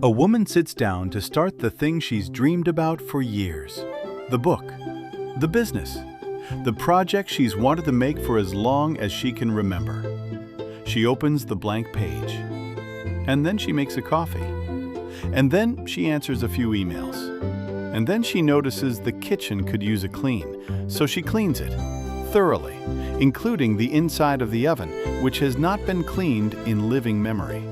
A woman sits down to start the thing she's dreamed about for years. The book, the business, the project she's wanted to make for as long as she can remember. She opens the blank page. And then she makes a coffee. And then she answers a few emails. And then she notices the kitchen could use a clean, so she cleans it, thoroughly, including the inside of the oven, which has not been cleaned in living memory.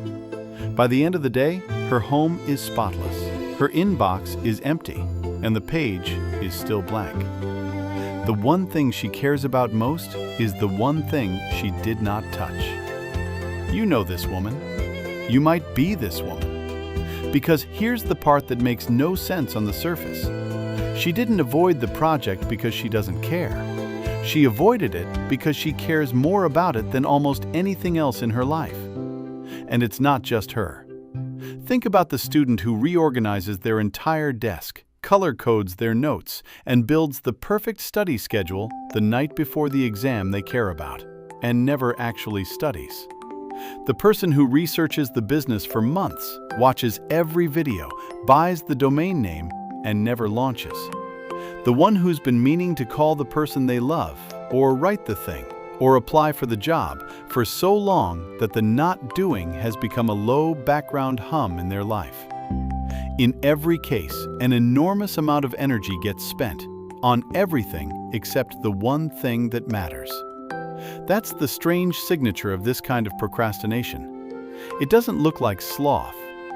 By the end of the day, her home is spotless, her inbox is empty, and the page is still blank. The one thing she cares about most is the one thing she did not touch. You know this woman. You might be this woman. Because here's the part that makes no sense on the surface. She didn't avoid the project because she doesn't care. She avoided it because she cares more about it than almost anything else in her life. And it's not just her. Think about the student who reorganizes their entire desk, color codes their notes, and builds the perfect study schedule the night before the exam they care about, and never actually studies. The person who researches the business for months, watches every video, buys the domain name, and never launches. The one who's been meaning to call the person they love, or write the thing, or apply for the job for so long that the not doing has become a low background hum in their life. In every case, an enormous amount of energy gets spent on everything except the one thing that matters. That's the strange signature of this kind of procrastination. It doesn't look like sloth.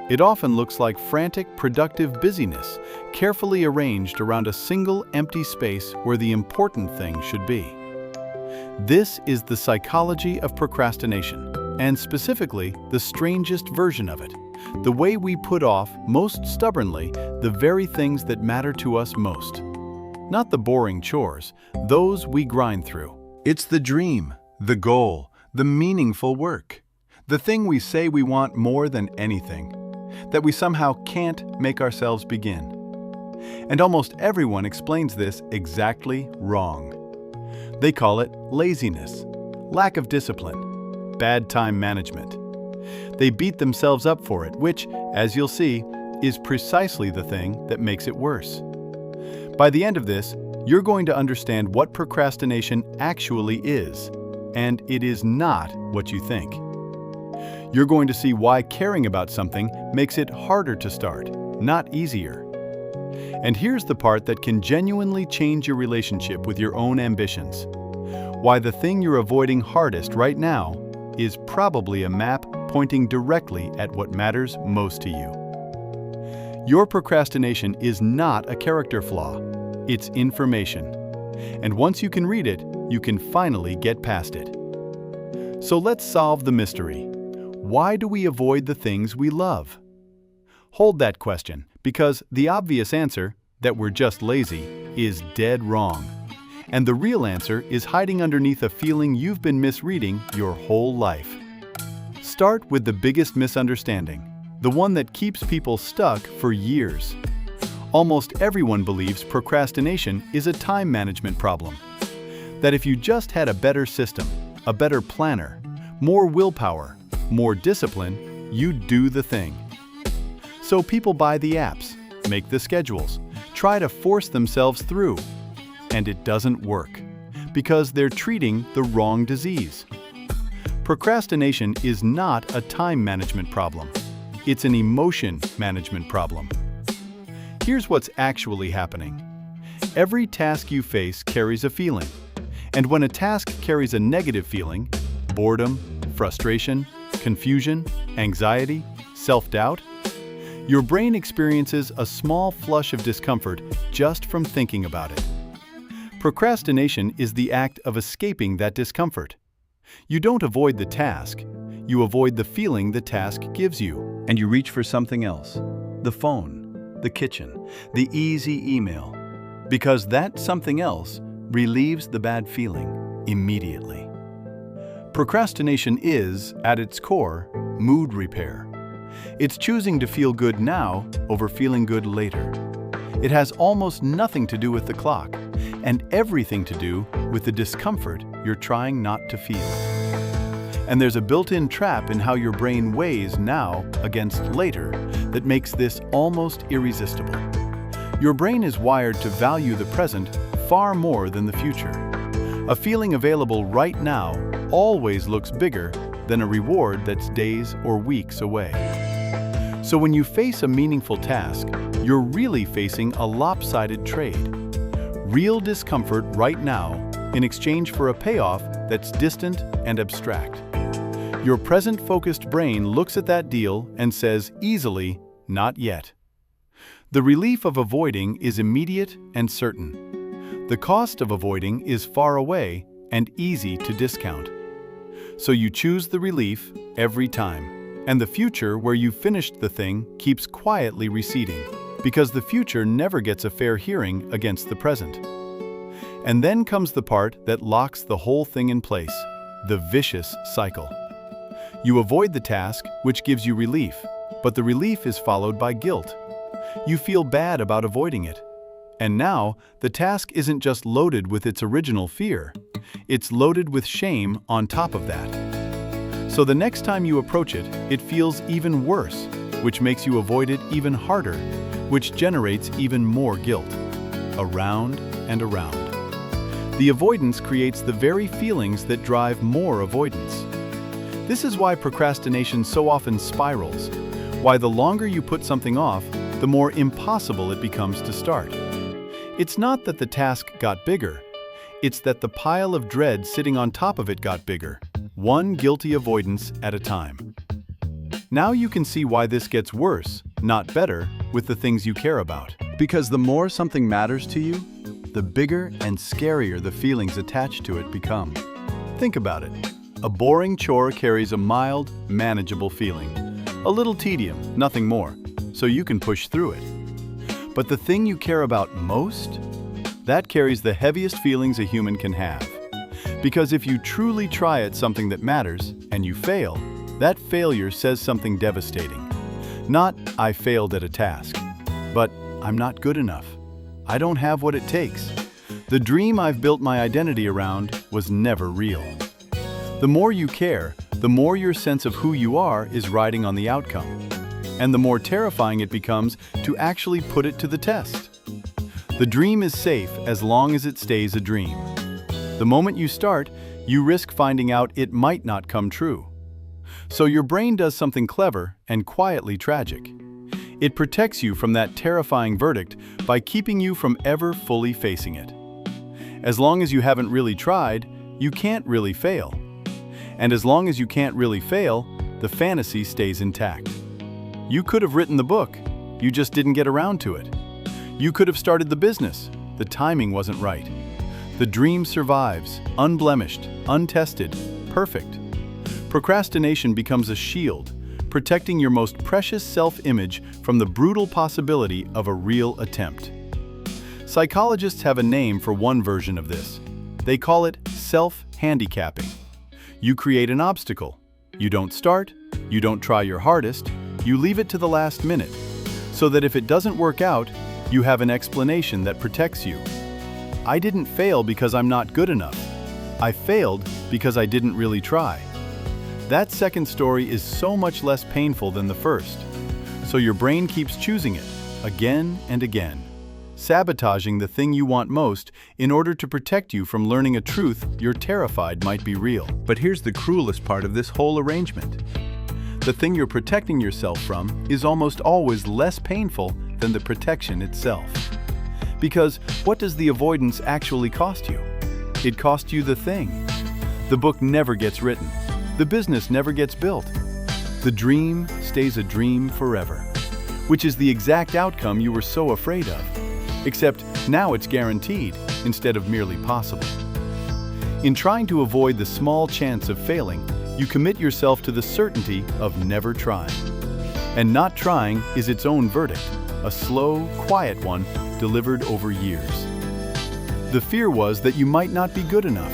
It often looks like frantic, productive busyness, carefully arranged around a single empty space where the important thing should be. This is the psychology of procrastination, and specifically the strangest version of it, the way we put off, most stubbornly, the very things that matter to us most. Not the boring chores, those we grind through. It's the dream, the goal, the meaningful work, the thing we say we want more than anything, that we somehow can't make ourselves begin. And almost everyone explains this exactly wrong. They call it laziness, lack of discipline, bad time management. They beat themselves up for it, which, as you'll see, is precisely the thing that makes it worse. By the end of this, you're going to understand what procrastination actually is, and it is not what you think. You're going to see why caring about something makes it harder to start, not easier. And here's the part that can genuinely change your relationship with your own ambitions. Why the thing you're avoiding hardest right now is probably a map pointing directly at what matters most to you. Your procrastination is not a character flaw, it's information. And once you can read it, you can finally get past it. So let's solve the mystery. Why do we avoid the things we love? Hold that question, because the obvious answer, that we're just lazy, is dead wrong. And the real answer is hiding underneath a feeling you've been misreading your whole life. Start with the biggest misunderstanding, the one that keeps people stuck for years. Almost everyone believes procrastination is a time management problem. That if you just had a better system, a better planner, more willpower, more discipline, you'd do the thing. So people buy the apps, make the schedules, try to force themselves through. And it doesn't work, because they're treating the wrong disease. Procrastination is not a time management problem. It's an emotion management problem. Here's what's actually happening. Every task you face carries a feeling. And when a task carries a negative feeling, boredom, frustration, confusion, anxiety, self-doubt, your brain experiences a small flush of discomfort just from thinking about it. Procrastination is the act of escaping that discomfort. You don't avoid the task, you avoid the feeling the task gives you, and you reach for something else. The phone, the kitchen, the easy email. Because that something else relieves the bad feeling immediately. Procrastination is, at its core, mood repair. It's choosing to feel good now over feeling good later. It has almost nothing to do with the clock, and everything to do with the discomfort you're trying not to feel. And there's a built-in trap in how your brain weighs now against later that makes this almost irresistible. Your brain is wired to value the present far more than the future. A feeling available right now always looks bigger than a reward that's days or weeks away. So when you face a meaningful task, you're really facing a lopsided trade. Real discomfort right now in exchange for a payoff that's distant and abstract. Your present-focused brain looks at that deal and says easily, "Not yet." The relief of avoiding is immediate and certain. The cost of avoiding is far away and easy to discount. So you choose the relief every time, and the future where you finished the thing keeps quietly receding, because the future never gets a fair hearing against the present. And then comes the part that locks the whole thing in place, the vicious cycle. You avoid the task, which gives you relief, but the relief is followed by guilt. You feel bad about avoiding it. And now, the task isn't just loaded with its original fear, it's loaded with shame on top of that. So the next time you approach it, it feels even worse, which makes you avoid it even harder, which generates even more guilt. Around and around. The avoidance creates the very feelings that drive more avoidance. This is why procrastination so often spirals, why the longer you put something off, the more impossible it becomes to start. It's not that the task got bigger, it's that the pile of dread sitting on top of it got bigger, one guilty avoidance at a time. Now you can see why this gets worse, not better, with the things you care about. Because the more something matters to you, the bigger and scarier the feelings attached to it become. Think about it. A boring chore carries a mild, manageable feeling. A little tedium, nothing more, so you can push through it. But the thing you care about most? That carries the heaviest feelings a human can have. Because if you truly try at something that matters, and you fail, that failure says something devastating. Not, "I failed at a task," but "I'm not good enough. I don't have what it takes. The dream I've built my identity around was never real." The more you care, the more your sense of who you are is riding on the outcome. And the more terrifying it becomes to actually put it to the test. The dream is safe as long as it stays a dream. The moment you start, you risk finding out it might not come true. So your brain does something clever and quietly tragic. It protects you from that terrifying verdict by keeping you from ever fully facing it. As long as you haven't really tried, you can't really fail. And as long as you can't really fail, the fantasy stays intact. You could have written the book, you just didn't get around to it. You could have started the business, the timing wasn't right. The dream survives, unblemished, untested, perfect. Procrastination becomes a shield, protecting your most precious self-image from the brutal possibility of a real attempt. Psychologists have a name for one version of this. They call it self-handicapping. You create an obstacle. You don't start, you don't try your hardest, you leave it to the last minute, so that if it doesn't work out, you have an explanation that protects you. I didn't fail because I'm not good enough. I failed because I didn't really try. That second story is so much less painful than the first, so your brain keeps choosing it, again and again, sabotaging the thing you want most in order to protect you from learning a truth you're terrified might be real. But here's the cruelest part of this whole arrangement. The thing you're protecting yourself from is almost always less painful than the protection itself. Because what does the avoidance actually cost you? It costs you the thing. The book never gets written. The business never gets built. The dream stays a dream forever, which is the exact outcome you were so afraid of. Except now it's guaranteed instead of merely possible. In trying to avoid the small chance of failing, you commit yourself to the certainty of never trying. And not trying is its own verdict, a slow, quiet one delivered over years. The fear was that you might not be good enough.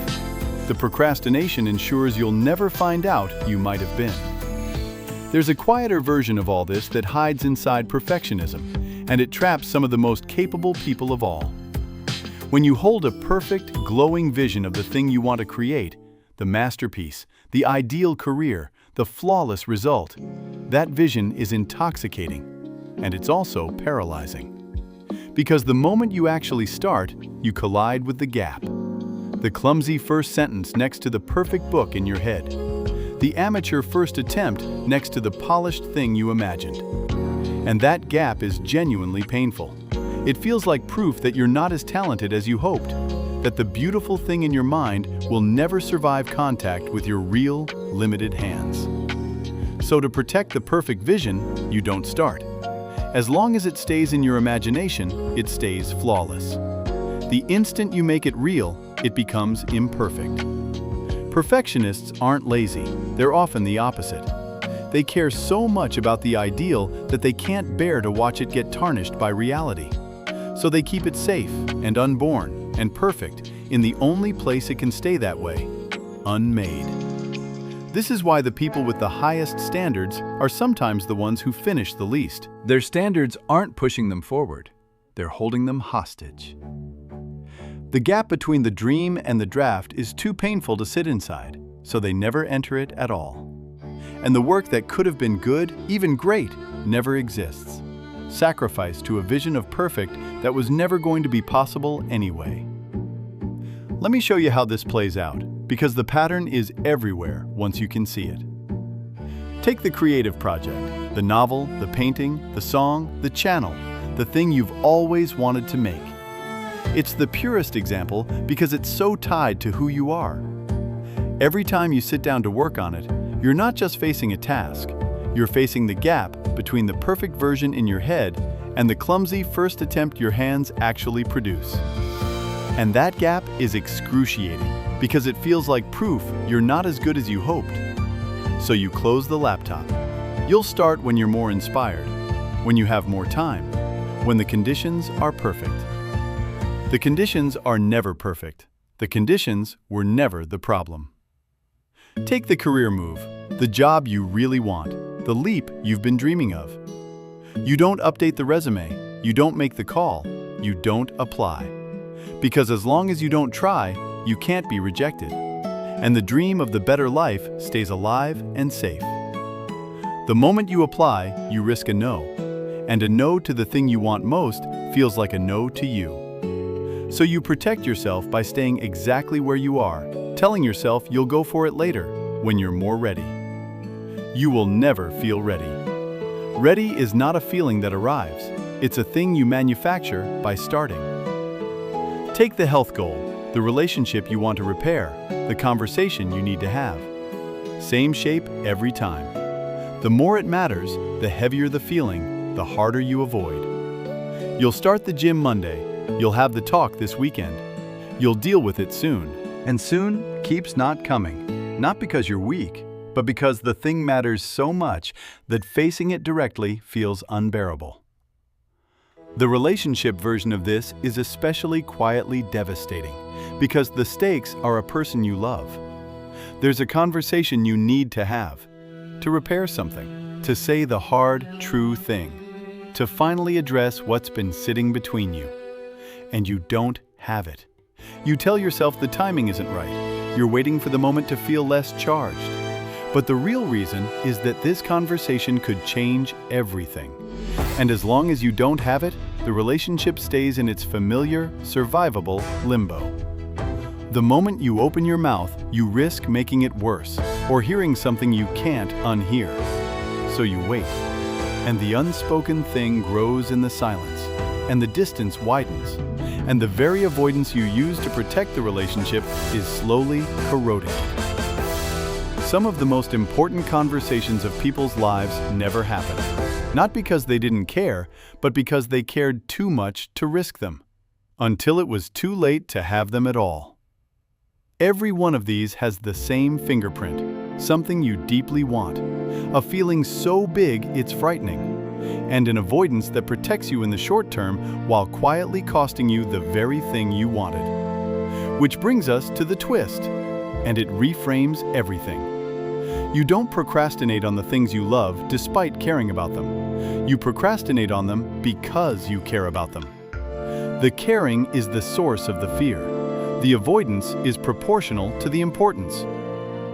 The procrastination ensures you'll never find out you might have been. There's a quieter version of all this that hides inside perfectionism, and it traps some of the most capable people of all. When you hold a perfect, glowing vision of the thing you want to create, the masterpiece, the ideal career, the flawless result. That vision is intoxicating, and it's also paralyzing. Because the moment you actually start, you collide with the gap. The clumsy first sentence next to the perfect book in your head. The amateur first attempt next to the polished thing you imagined. And that gap is genuinely painful. It feels like proof that you're not as talented as you hoped, that the beautiful thing in your mind will never survive contact with your real, limited hands. So to protect the perfect vision, you don't start. As long as it stays in your imagination, it stays flawless. The instant you make it real, it becomes imperfect. Perfectionists aren't lazy, they're often the opposite. They care so much about the ideal that they can't bear to watch it get tarnished by reality. So they keep it safe and unborn and perfect in the only place it can stay that way, unmade. This is why the people with the highest standards are sometimes the ones who finish the least. Their standards aren't pushing them forward, they're holding them hostage. The gap between the dream and the draft is too painful to sit inside, so they never enter it at all. And the work that could have been good, even great, never exists. Sacrificed to a vision of perfect that was never going to be possible anyway. Let me show you how this plays out, because the pattern is everywhere once you can see it. Take the creative project, the novel, the painting, the song, the channel, the thing you've always wanted to make. It's the purest example because it's so tied to who you are. Every time you sit down to work on it, you're not just facing a task, you're facing the gap between the perfect version in your head and the clumsy first attempt your hands actually produce. And that gap is excruciating because it feels like proof you're not as good as you hoped. So you close the laptop. You'll start when you're more inspired, when you have more time, when the conditions are perfect. The conditions are never perfect. The conditions were never the problem. Take the career move, the job you really want, the leap you've been dreaming of. You don't update the resume, you don't make the call, you don't apply. Because as long as you don't try, you can't be rejected. And the dream of the better life stays alive and safe. The moment you apply, you risk a no. And a no to the thing you want most feels like a no to you. So you protect yourself by staying exactly where you are, telling yourself you'll go for it later, when you're more ready. You will never feel ready. Ready is not a feeling that arrives. It's a thing you manufacture by starting. Take the health goal, the relationship you want to repair, the conversation you need to have. Same shape every time. The more it matters, the heavier the feeling, the harder you avoid. You'll start the gym Monday. You'll have the talk this weekend. You'll deal with it soon. And soon keeps not coming. Not because you're weak, but because the thing matters so much that facing it directly feels unbearable. The relationship version of this is especially quietly devastating because the stakes are a person you love. There's a conversation you need to have, to repair something, to say the hard, true thing, to finally address what's been sitting between you. And you don't have it. You tell yourself the timing isn't right. You're waiting for the moment to feel less charged. But the real reason is that this conversation could change everything. And as long as you don't have it, the relationship stays in its familiar, survivable limbo. The moment you open your mouth, you risk making it worse, or hearing something you can't unhear. So you wait. And the unspoken thing grows in the silence, and the distance widens. And the very avoidance you use to protect the relationship is slowly corroding it. Some of the most important conversations of people's lives never happened. Not because they didn't care, but because they cared too much to risk them. Until it was too late to have them at all. Every one of these has the same fingerprint, something you deeply want, a feeling so big it's frightening, and an avoidance that protects you in the short term while quietly costing you the very thing you wanted. Which brings us to the twist, and it reframes everything. You don't procrastinate on the things you love despite caring about them. You procrastinate on them because you care about them. The caring is the source of the fear. The avoidance is proportional to the importance.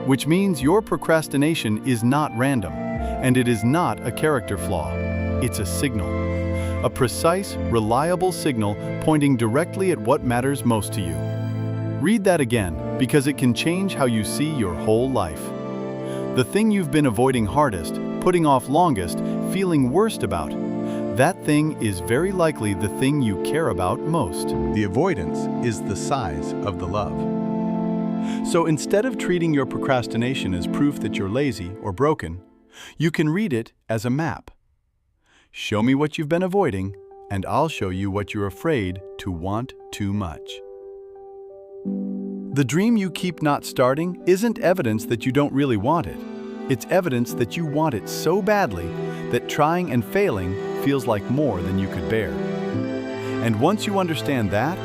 which means your procrastination is not random, and it is not a character flaw. It's a signal. A precise, reliable signal pointing directly at what matters most to you. Read that again, because it can change how you see your whole life. The thing you've been avoiding hardest, putting off longest, feeling worst about, that thing is very likely the thing you care about most. The avoidance is the size of the love. So instead of treating your procrastination as proof that you're lazy or broken, you can read it as a map. Show me what you've been avoiding, and I'll show you what you're afraid to want too much. The dream you keep not starting isn't evidence that you don't really want it. It's evidence that you want it so badly that trying and failing feels like more than you could bear. And once you understand that,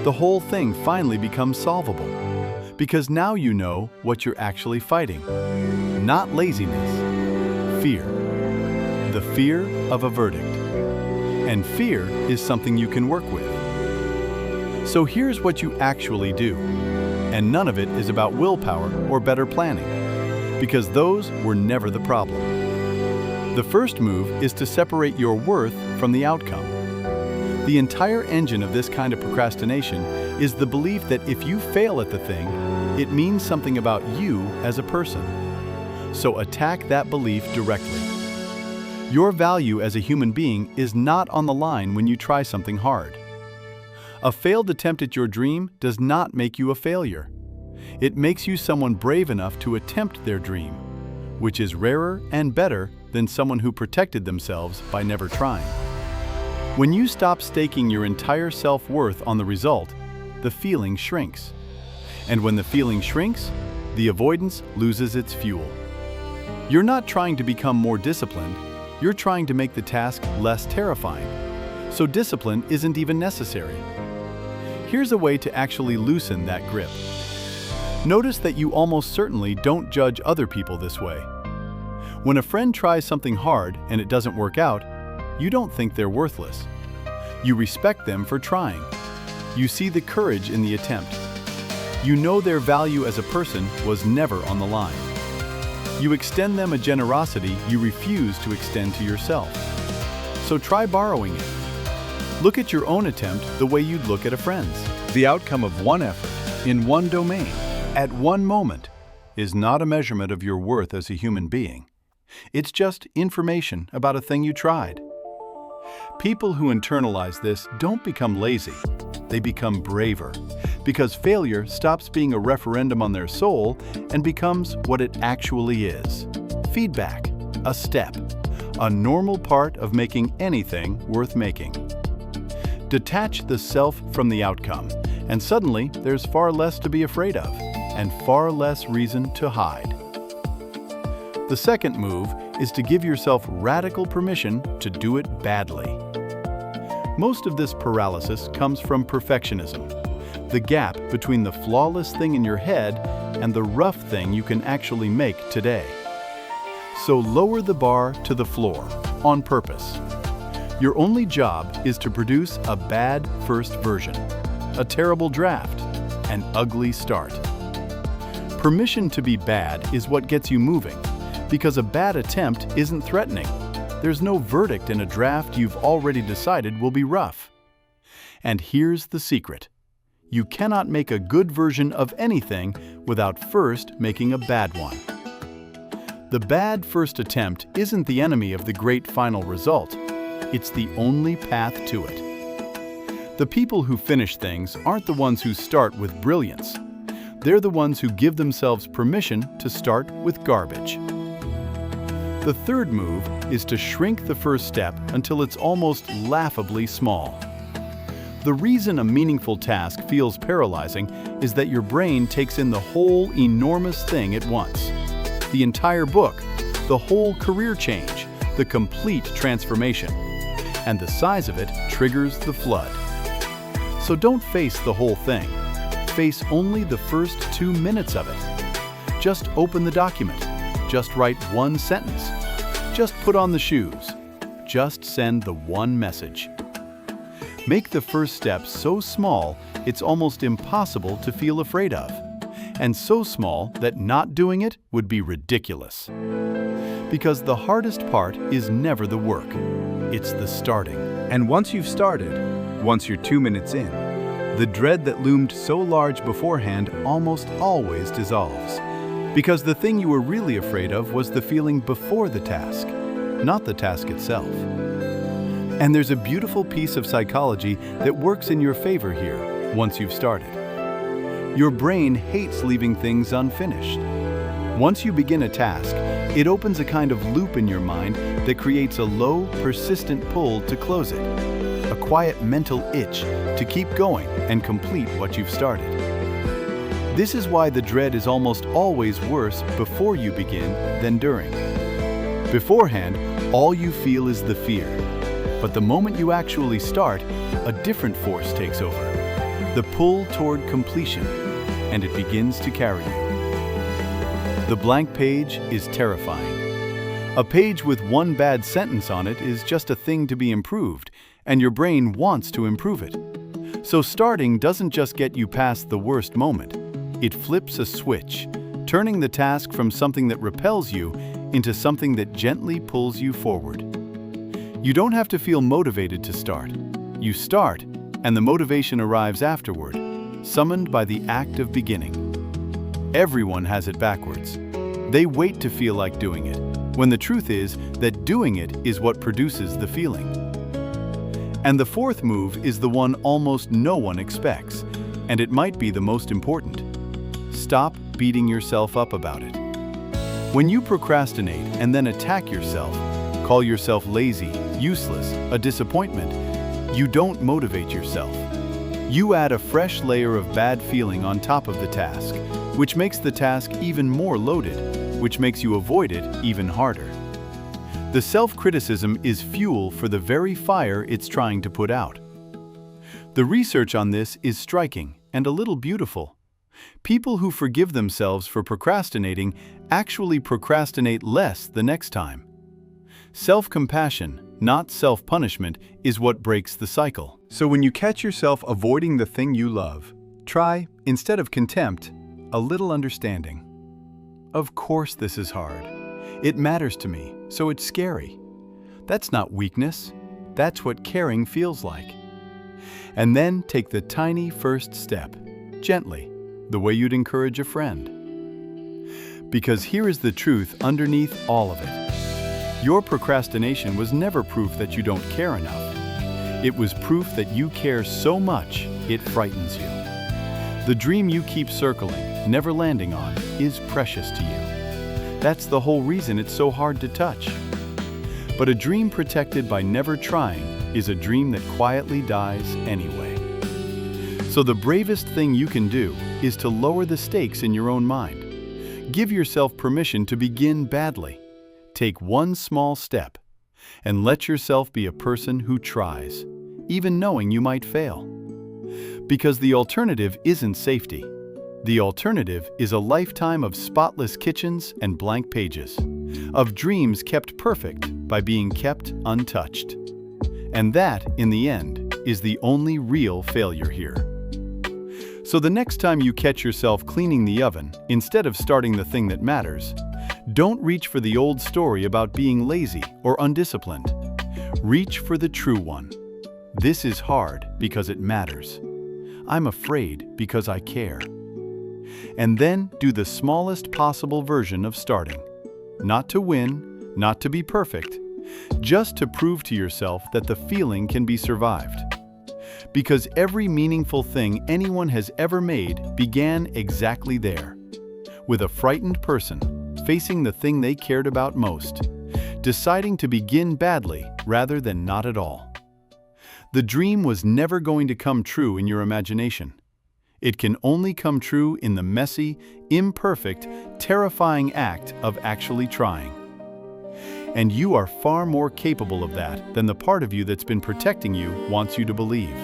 the whole thing finally becomes solvable. Because now you know what you're actually fighting. Not laziness, fear. The fear of a verdict. And fear is something you can work with. So here's what you actually do. And none of it is about willpower or better planning, because those were never the problem. The first move is to separate your worth from the outcome. The entire engine of this kind of procrastination is the belief that if you fail at the thing, it means something about you as a person. So attack that belief directly. Your value as a human being is not on the line when you try something hard. A failed attempt at your dream does not make you a failure. It makes you someone brave enough to attempt their dream, which is rarer and better than someone who protected themselves by never trying. When you stop staking your entire self-worth on the result, the feeling shrinks. And when the feeling shrinks, the avoidance loses its fuel. You're not trying to become more disciplined, you're trying to make the task less terrifying. So discipline isn't even necessary. Here's a way to actually loosen that grip. Notice that you almost certainly don't judge other people this way. When a friend tries something hard and it doesn't work out, you don't think they're worthless. You respect them for trying. You see the courage in the attempt. You know their value as a person was never on the line. You extend them a generosity you refuse to extend to yourself. So try borrowing it. Look at your own attempt the way you'd look at a friend's. The outcome of one effort In one domain, at one moment, is not a measurement of your worth as a human being. It's just information about a thing you tried. People who internalize this don't become lazy. They become braver, because failure stops being a referendum on their soul and becomes what it actually is. Feedback, a step, a normal part of making anything worth making. Detach the self from the outcome, and suddenly there's far less to be afraid of, and far less reason to hide. The second move is to give yourself radical permission to do it badly. Most of this paralysis comes from perfectionism, the gap between the flawless thing in your head and the rough thing you can actually make today. So lower the bar to the floor, on purpose. Your only job is to produce a bad first version, a terrible draft, an ugly start. Permission to be bad is what gets you moving, because a bad attempt isn't threatening. There's no verdict in a draft you've already decided will be rough. And here's the secret. You cannot make a good version of anything without first making a bad one. The bad first attempt isn't the enemy of the great final result. It's the only path to it. The people who finish things aren't the ones who start with brilliance. They're the ones who give themselves permission to start with garbage. The third move is to shrink the first step until it's almost laughably small. The reason a meaningful task feels paralyzing is that your brain takes in the whole enormous thing at once. The entire book, the whole career change, the complete transformation. And the size of it triggers the flood. So don't face the whole thing. Face only the first 2 minutes of it. Just open the document. Just write one sentence. Just put on the shoes. Just send the one message. Make the first step so small it's almost impossible to feel afraid of. and so small that not doing it would be ridiculous. Because the hardest part is never the work, it's the starting. And once you've started, once you're 2 minutes in, the dread that loomed so large beforehand almost always dissolves. Because the thing you were really afraid of was the feeling before the task, not the task itself. And there's a beautiful piece of psychology that works in your favor here once you've started. Your brain hates leaving things unfinished. Once you begin a task, it opens a kind of loop in your mind that creates a low, persistent pull to close it, a quiet mental itch to keep going and complete what you've started. This is why the dread is almost always worse before you begin than during. Beforehand, all you feel is the fear. But the moment you actually start, a different force takes over, the pull toward completion, and it begins to carry you. The blank page is terrifying. A page with one bad sentence on it is just a thing to be improved, and your brain wants to improve it. So starting doesn't just get you past the worst moment, it flips a switch, turning the task from something that repels you into something that gently pulls you forward. You don't have to feel motivated to start. You start, and the motivation arrives afterward, summoned by the act of beginning. Everyone has it backwards. They wait to feel like doing it, when the truth is that doing it is what produces the feeling. And the fourth move is the one almost no one expects, and it might be the most important. Stop beating yourself up about it. When you procrastinate and then attack yourself, call yourself lazy, useless, a disappointment, you don't motivate yourself. You add a fresh layer of bad feeling on top of the task, which makes the task even more loaded, which makes you avoid it even harder. The self-criticism is fuel for the very fire it's trying to put out. The research on this is striking and a little beautiful. People who forgive themselves for procrastinating actually procrastinate less the next time. Self-compassion, not self-punishment, is what breaks the cycle. So when you catch yourself avoiding the thing you love, try, instead of contempt, a little understanding. Of course this is hard. It matters to me, so it's scary. That's not weakness. That's what caring feels like. And then take the tiny first step, gently, the way you'd encourage a friend. Because here is the truth underneath all of it. Your procrastination was never proof that you don't care enough. It was proof that you care so much it frightens you. The dream you keep circling, never landing on, is precious to you. That's the whole reason it's so hard to touch. But a dream protected by never trying is a dream that quietly dies anyway. So the bravest thing you can do is to lower the stakes in your own mind. Give yourself permission to begin badly. Take one small step, and let yourself be a person who tries, even knowing you might fail. Because the alternative isn't safety. The alternative is a lifetime of spotless kitchens and blank pages, of dreams kept perfect by being kept untouched. And that, in the end, is the only real failure here. So the next time you catch yourself cleaning the oven, instead of starting the thing that matters, don't reach for the old story about being lazy or undisciplined. Reach for the true one. This is hard because it matters. I'm afraid because I care. And then do the smallest possible version of starting. Not to win, not to be perfect, just to prove to yourself that the feeling can be survived. Because every meaningful thing anyone has ever made began exactly there, with a frightened person facing the thing they cared about most, deciding to begin badly rather than not at all. The dream was never going to come true in your imagination. It can only come true in the messy, imperfect, terrifying act of actually trying. And you are far more capable of that than the part of you that's been protecting you wants you to believe.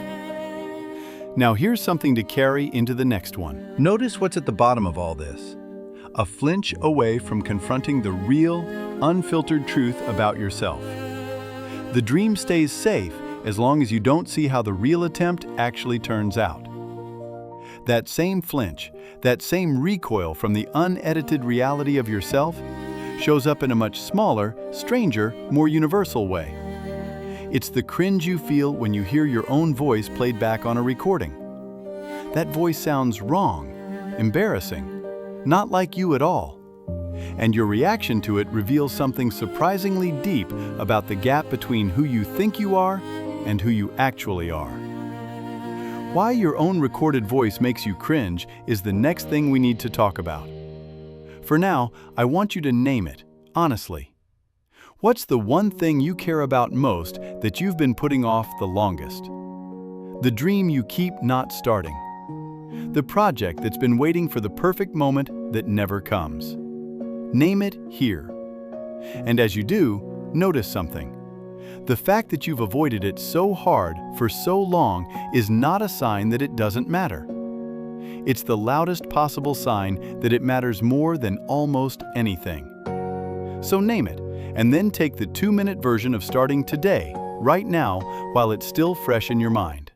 Now here's something to carry into the next one. Notice what's at the bottom of all this. A flinch away from confronting the real, unfiltered truth about yourself. The dream stays safe as long as you don't see how the real attempt actually turns out. That same flinch, that same recoil from the unedited reality of yourself, shows up in a much smaller, stranger, more universal way. It's the cringe you feel when you hear your own voice played back on a recording. That voice sounds wrong, embarrassing, not like you at all. And your reaction to it reveals something surprisingly deep about the gap between who you think you are and who you actually are. Why your own recorded voice makes you cringe is the next thing we need to talk about. For now, I want you to name it, honestly. What's the one thing you care about most that you've been putting off the longest? The dream you keep not starting. The project that's been waiting for the perfect moment that never comes. Name it here. And as you do, notice something. The fact that you've avoided it so hard for so long is not a sign that it doesn't matter. It's the loudest possible sign that it matters more than almost anything. So name it, and then take the 2-minute version of starting today, right now, while it's still fresh in your mind.